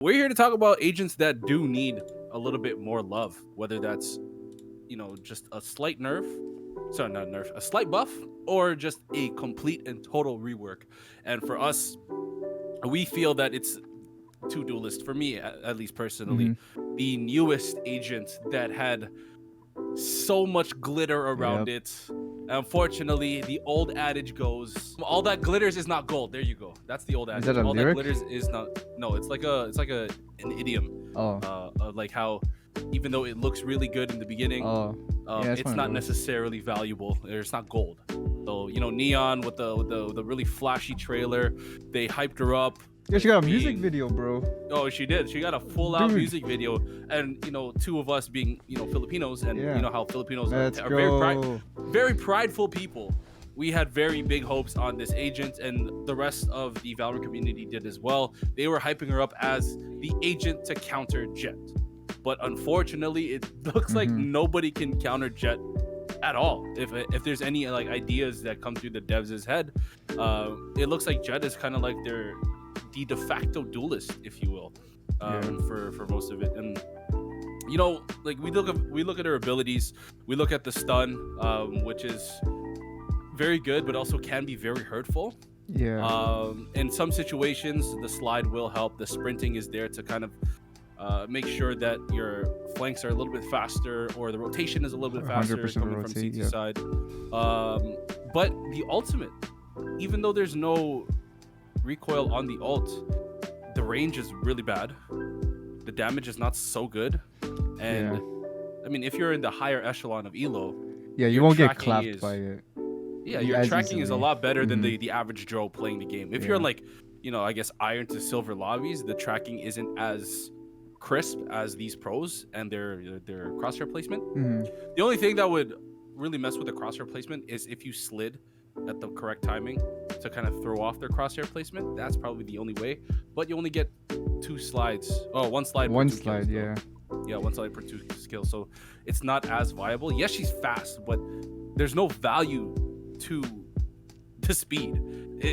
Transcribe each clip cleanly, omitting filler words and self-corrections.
We're here to talk about agents that do need a little bit more love, whether that's, just a slight nerf, sorry, not nerf, a slight buff, or just a complete and total rework. And for us, we feel that it's two duelists, for me at least personally, the newest agent that had so much glitter around Yep. it. Unfortunately, the old adage goes, all that glitters is not gold. There you go. That's the old adage. that a all lyric? that glitters is not. No, it's like an idiom. Oh. Like how even though it looks really good in the beginning, Oh. Yeah, it's not necessarily valuable. It's not gold. So Neon with the really flashy trailer, they hyped her up. Yeah, she got a music video, bro. Oh, she did. She got a full-out Dude. music video, and two of us being Filipinos, and Yeah. you know how Filipinos Let's are go. very prideful people. We had very big hopes on this agent, and the rest of the Valorant community did as well. They were hyping her up as the agent to counter Jett, but unfortunately, it looks like nobody can counter Jett at all. If there's any like ideas that come through the devs' head, it looks like Jett is kind of like the de facto duelist, if you will, for most of it. And like we look at her abilities, we look at the stun, which is very good, but also can be very hurtful. Yeah. In some situations, the slide will help. The sprinting is there to kind of make sure that your flanks are a little bit faster, or the rotation is a little bit faster coming from CT side. But the ultimate, even though there's no recoil on the ult, the range is really bad. The damage is not so good, and I mean, if you're in the higher echelon of elo, you won't get clapped by it. Yeah, your tracking is a lot better than the average Joe playing the game. If you're like, I guess iron to silver lobbies, the tracking isn't as crisp as these pros and their crosshair placement. The only thing that would really mess with the crosshair placement is if you slid at the correct timing to kind of throw off their crosshair placement. That's probably the only way, but you only get one slide per two kills, yeah, one slide per 2 kills, so it's not as viable. Yes, she's fast, but there's no value to the speed.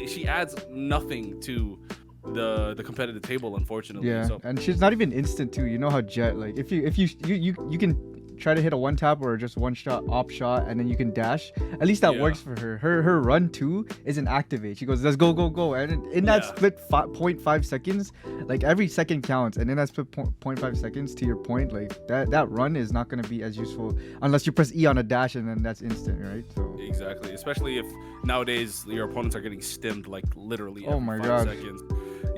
She adds nothing to the competitive table, unfortunately. And she's not even instant too. You know how Jett, like, if you can try to hit a one tap or just one shot op shot, and then you can dash. At least that works for her. Her run too is an activate. She goes, let's go, and in that split 0.5 seconds, like every second counts, and in that split 0.5 seconds, to your point, like that run is not going to be as useful unless you press E on a dash, and then that's instant, right? So exactly, especially if nowadays your opponents are getting stimmed like literally every 5 seconds.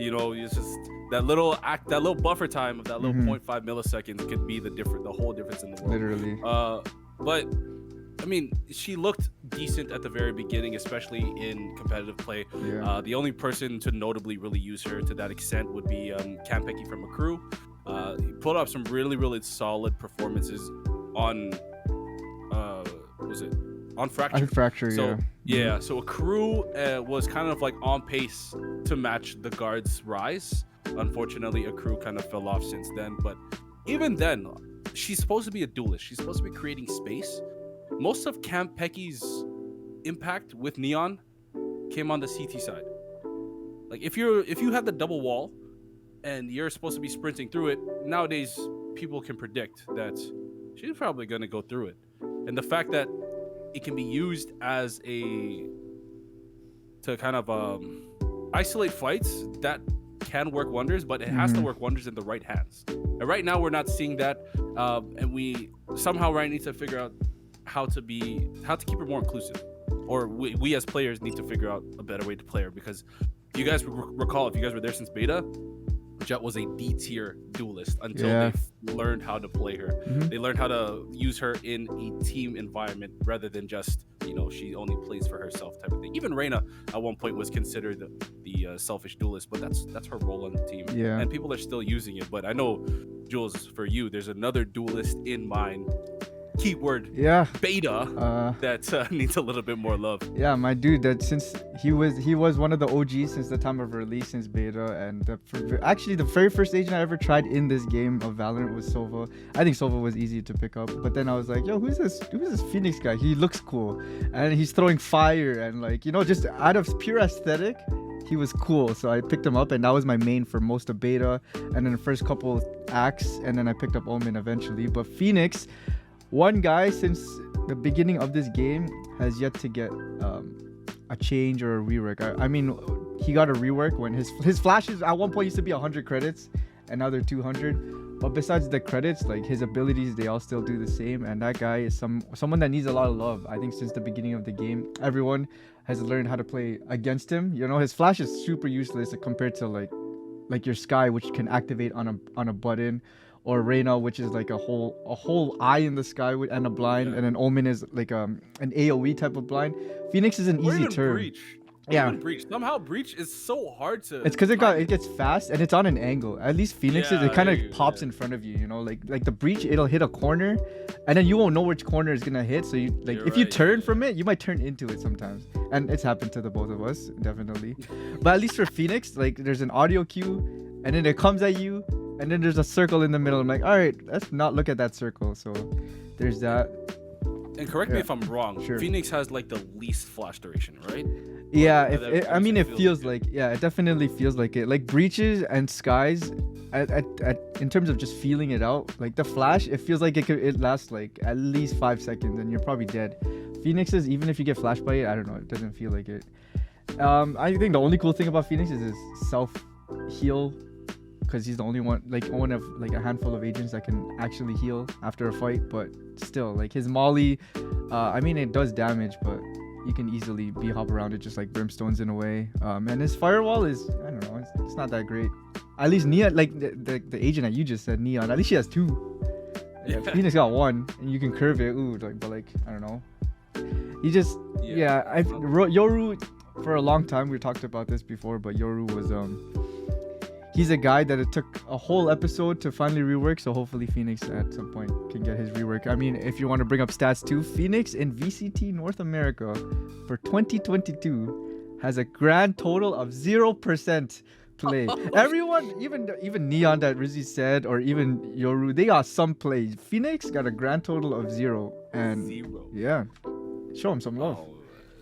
It's just that little buffer time of that little 0.5 milliseconds could be the whole difference in the world. Literally. But I mean, she looked decent at the very beginning, especially in competitive play. The only person to notably really use her to that extent would be Campeki from Accru. He put up some really solid performances on on Fracture. So Accru was kind of like on pace to match the guard's rise. Unfortunately, Accru kind of fell off since then, but even then, she's supposed to be a duelist. She's supposed to be creating space. Most of Campeki's impact with Neon came on the CT side. Like if you have the double wall and you're supposed to be sprinting through it, nowadays people can predict that she's probably going to go through it. And the fact that it can be used as to kind of isolate fights, that can work wonders, but it has to work wonders in the right hands. And right now we're not seeing that, and we somehow need to figure out how to keep her more inclusive, or we as players need to figure out a better way to play her, because if you guys recall, if you guys were there since beta, Jett was a D tier duelist until they learned how to play her. They learned how to use her in a team environment rather than just she only plays for herself type of thing. Even Reyna at one point was considered the selfish duelist, but that's her role on the team. And people are still using it. But I know, Julsz, for you, there's another duelist in mind keyword beta that needs a little bit more love. Yeah, my dude, that since he was one of the OGs since the time of release, since beta, and actually the very first agent I ever tried in this game of Valorant was Sova. I think Sova was easy to pick up, but then I was like, yo, who's this Phoenix guy? He looks cool, and he's throwing fire, and like, you know, just out of pure aesthetic, he was cool. So I picked him up, and that was my main for most of beta, and then the first couple acts, and then I picked up Omen eventually. But Phoenix, one guy since the beginning of this game has yet to get a change or a rework. I mean, he got a rework when his flashes at one point used to be 100 credits, and now they're 200. But besides the credits, like his abilities, they all still do the same. And that guy is someone that needs a lot of love. I think since the beginning of the game, everyone has learned how to play against him. You know, his flash is super useless compared to like your Skye, which can activate on a button, or Reyna, which is like a whole eye in the sky and a blind, and then Omen is like an AoE type of blind. Phoenix is an easy turn. Breach. Yeah, breach. Somehow breach is so hard to. It's because it gets fast and it's on an angle. At least Phoenix it kind of pops in front of you. You know, like the breach, it'll hit a corner, and then you won't know which corner is gonna hit. So you if you turn from it, you might turn into it sometimes. And it's happened to the both of us, definitely. But at least for Phoenix, like there's an audio cue, and then it comes at you, and then there's a circle in the middle. I'm like, all right, let's not look at that circle. So there's that. And correct me if I'm wrong. Sure. Phoenix has like the least flash duration, right? Yeah, it feels like it definitely feels like it. Like breaches and Skies, in terms of just feeling it out, like the flash, it feels like it lasts like at least 5 seconds, and you're probably dead. Phoenix's, even if you get flashed by it, I don't know, it doesn't feel like it. I think the only cool thing about Phoenix is his self heal, because he's the only one, like one of like a handful of agents that can actually heal after a fight. But still, like his molly, I mean, it does damage, but you can easily hop around it just like Brimstone's in a way. And his firewall is, I don't know, it's not that great. At least Neon, like the agent that you just said, Neon, at least she has 2. Yeah, Phoenix got 1, and you can curve it. Ooh, but like, I don't know. He just, Yoru, for a long time, we talked about this before, but Yoru was, he's a guy that it took a whole episode to finally rework, so hopefully Phoenix at some point can get his rework. I mean, if you want to bring up stats too, Phoenix in VCT North America for 2022 has a grand total of 0% play. Everyone, even Neon that Rizzy said, or even Yoru, they got some play. Phoenix got a grand total of 0. And 0. Yeah, show him some love.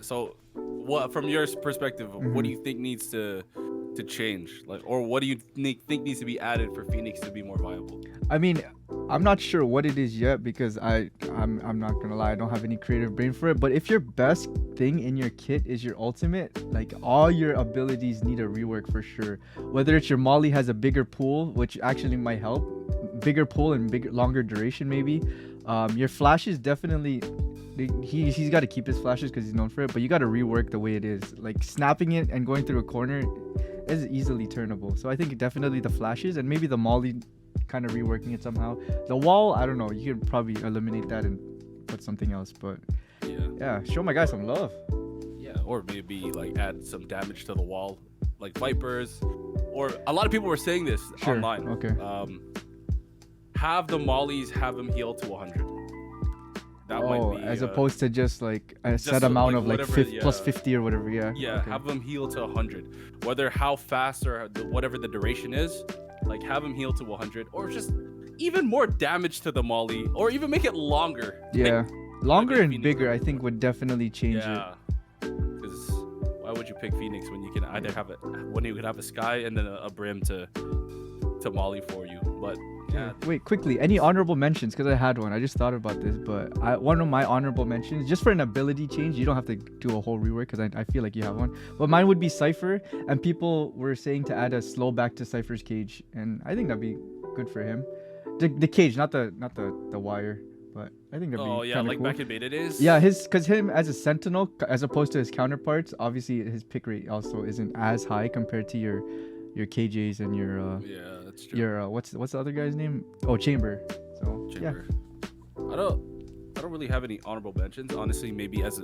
So, what from your perspective, what do you think needs to change, like, or what do you think needs to be added for Phoenix to be more viable? I mean, I'm not sure what it is yet, because I'm not gonna lie, I don't have any creative brain for it. But if your best thing in your kit is your ultimate, like all your abilities need a rework for sure. Whether it's your molly has a bigger pool, which actually might help, bigger pool and longer duration maybe. Your flashes definitely, he's got to keep his flashes because he's known for it, but you got to rework the way it is. Like snapping it and going through a corner is easily turnable. So I think definitely the flashes, and maybe the molly kind of reworking it somehow. The wall, I don't know, you could probably eliminate that and put something else. But yeah, show my guy some love. Yeah, or maybe like add some damage to the wall, like Vipers, or a lot of people were saying this online. Okay. Have the mollies have them heal to 100. That might be, as opposed to just like a set amount of like plus 50 or whatever. Yeah, okay. Have them heal to 100, whether how fast or whatever the duration is. Like have them heal to 100, or just even more damage to the molly, or even make it longer. Yeah, like, longer and bigger I think would definitely change it. Because why would you pick Phoenix when you can either have you could have a Skye and then a Brim to molly for you? But wait, quickly, any honorable mentions? Because I had one. I just thought about this, but one of my honorable mentions, just for an ability change, you don't have to do a whole rework because I feel like you have one. But mine would be Cypher, and people were saying to add a slow back to Cypher's cage, and I think that'd be good for him. The cage, not the wire, but I think that'd be like cool. back in beta days. Yeah, because him as a sentinel, as opposed to his counterparts, obviously his pick rate also isn't as high compared to your KJs and your that's true. Your what's the other guy's name? Oh, Chamber. So Chamber. Yeah. I don't really have any honorable mentions, honestly. Maybe as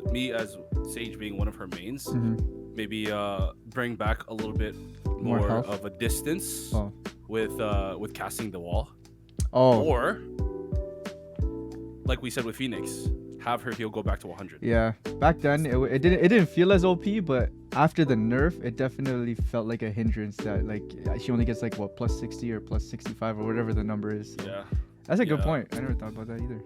Sage being one of her mains, maybe bring back a little bit more of a distance with casting the wall. Or like we said with Phoenix, have her heal go back to 100. Yeah, back then it didn't feel as OP, but after the nerf, it definitely felt like a hindrance that like she only gets like what +60 or +65 or whatever the number is. So Yeah, that's a good point. I never thought about that either.